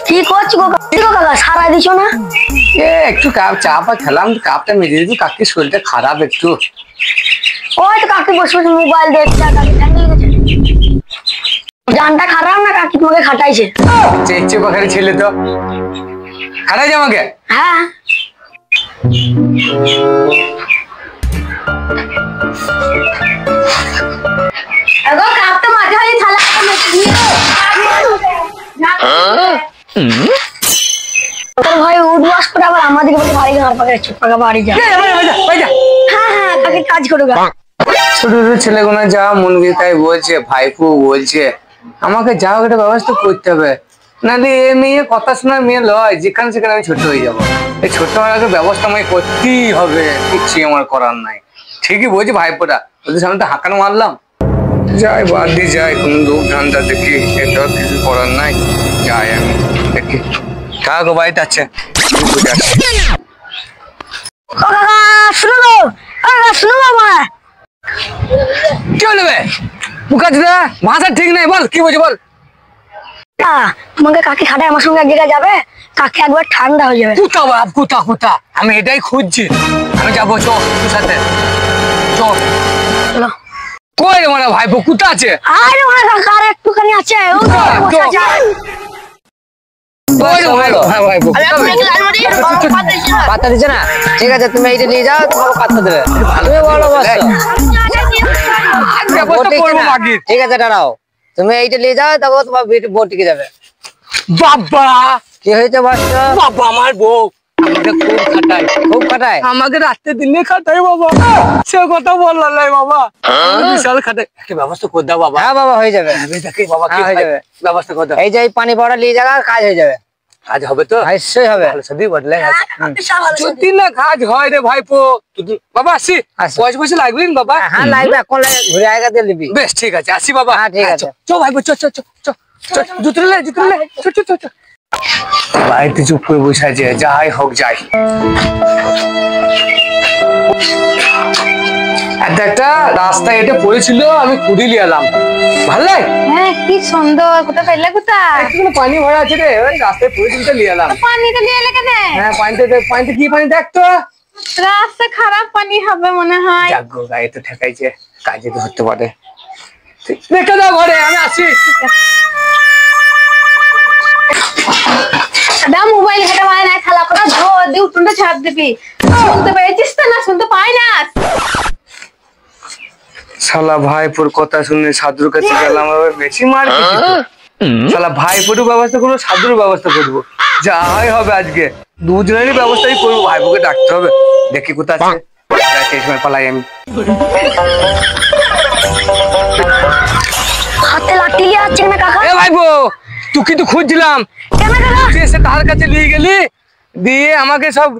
কি করছো কাকা? সারা দিছো না? একটু চা পা খেলাম, কাপটা মেরে দিয়েছি। কাকির শরীরটা খারাপ একটু। ওই তো কাকি বসে বসে মোবাইল দেখছে। জানটা খারাপ না, কাকি তোমাকে খাটাইছে। চেয়ে পাখারি ছেলে তো খাটাইছে আমাকে। হ্যাঁ কাপটা মাঝে মাঝে থালা ভাই উঠবাস করে আবার আমাদেরকে বলে বাড়ি ঘর পাখে ছোট পাকা বাড়ি যা। হ্যাঁ হ্যাঁ কাকে কাজ করো। ছোট ছোট ছেলেগুলো যা মন গিয়ে তাই বলছে, ভাইপো বলছে আমাকে যা হোক একটা ব্যবস্থা করতে হবে, নাহলে এ মেয়ে কথা শোনার মেয়ে লয়, যেখানে সেখানে আমি ছোট হয়ে যাবো। এই ছোট একটা ব্যবস্থা আমাকে করতেই হবে, কিচ্ছু আমার করার নাই। ঠিকই বলছি ভাইপোটা, ওদের সামনে তো হাঁকানো মারলাম। যাই বাদ দিয়ে যাই, কোন লোক ধান্দা দেখি, এটা কিছু করার নাই। যাই আমি দেখি কাকু বাড়িতে আছে। কি হলো মুখা দিদা? ভাষা ঠিক নাই, বল কি বলছি বল। তোমাকে কাকি খাটায় আমার সঙ্গে এক জায়গায় যাবে, কাকি একবার ঠান্ডা হয়ে যাবে। কোথা বাপ কোথা কোথা, আমি এটাই খুঁজছি। আমি যাবো, চো তোর সাথে চো। কই রে মানে ভাইপো কোথা আছে? আরে ওরা কাকা আর একটুখানি আছে। পাতা দিচ্ছে না, ঠিক আছে তুমি এইটা নিয়ে যাও, তোমাকে পাতা দেবে। তুমি বলো ঠিক আছে দাঁড়াও, তুমি এইটা নিয়ে যাও, তখন তোমার বউ টিকে যাবে। বাবা কি হয়েছে বাচ্চা? বাবা আমার বউ আমাকে খুব খাটায়, আমাকে রাত্রে দিনে খাটায় বাবা। সে কথা বললাম নাই বাবা, বিশাল খাটায়। একটা ব্যবস্থা করে দাও বাবা। হ্যাঁ বাবা হয়ে যাবে, বাবা কি হয়ে যাবে, ব্যবস্থা করে দাও। এই যে এই পানি পড়া নিয়ে যাওয়া কাজ হয়ে যাবে। কাজ হবে তো? নিশ্চয়ই হবে। সত্যি বদলে যদি না কাজ হয় রে ভাইপো। বাবা আসি, পয়সা লাগবে বাবা? হ্যাঁ লাগবে, এখন ঘুরে আয়গা দিয়ে নিবি। বেশ ঠিক আছে, আসি বাবা। হ্যাঁ ঠিক আছে, চো ভাইপো, চো চো চো চো। জুতো লে চো চো চো। বাড়িতে চুপ করে বসে আছে, যাই হোক যাই। একটা রাস্তায় এটা পড়েছিল, আমি কুড়ি নিয়ে এলাম। ভালো লাগে? হ্যাঁ কি সুন্দর। কোথা পেলে? কোথায়? একটু পানি ভরা আছে রে, ওই রাস্তায় পড়েছিল তো নিয়ে এলাম। পানিটা নিয়ে এলে কেন? হ্যাঁ পানিতে কি পানি দেখ তো। রাস্তা খারাপ পানি হবে মনে হয়। যাগো গায়ে তো ঠেকাইছে, কাজে তো হতে পারে। দেখে দাও ঘরে, আমি আসি। মোবাইল ঘাটা পায় না, খালা করে ধর দিয়ে উঠোনটা ছাড় দিবি। শুনতে পেয়েছিস তো? না শুনতে পাই না। শালা ভাইপুর কথা শুনে সাধুর কাছে গেলাম, বেশি মার শালা ভাইপুর ব্যবস্থা করবো, সাধুর ব্যবস্থা করবো। যাই হবে আজকে দুজনেরই ব্যবস্থাই করবো। ভাইপুকে ডাকতে হবে, দেখি কোথা আছে। পালাই আমি। হাতে লাঠি আছে না কাকা? এ ভাইপো তুই কিন্তু খুঁজছিলাম, এসে তার কাছে নিয়ে গেলি, দিয়ে আমাকে সব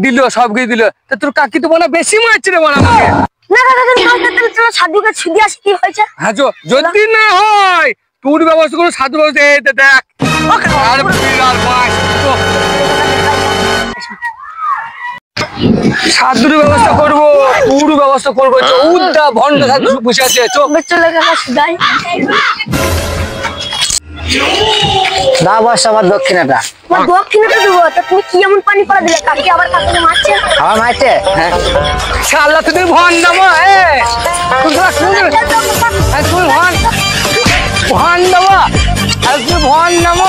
দিল, সব কিছু দিল। তা তোর কাকি তো মনে বেশি মারছে রে মনে আমাকে। না কাকা সাধুকে ছুটি আসি, কি হয়েছে? হ্যাঁ যদি না হয় তোর ব্যবস্থা করো, সাধু ব্যবস্থা। এই দেখ সাধুর ব্যবস্থা করবো, তোর ব্যবস্থা করবো। উল্টা ভন্ড সাধু বসে আছে। চলে কাকা সুদাই দা বস আমার দক্ষিণাটা। দক্ষিণাটা দেবো? তা তুমি কি এমন পানি পড়া দিলে? কাকি আবার কাকে মারছে? আমার মারছে? হ্যাঁ শালা তোদের ভন্ডাম, ভন্ডাম ভন্ডাম।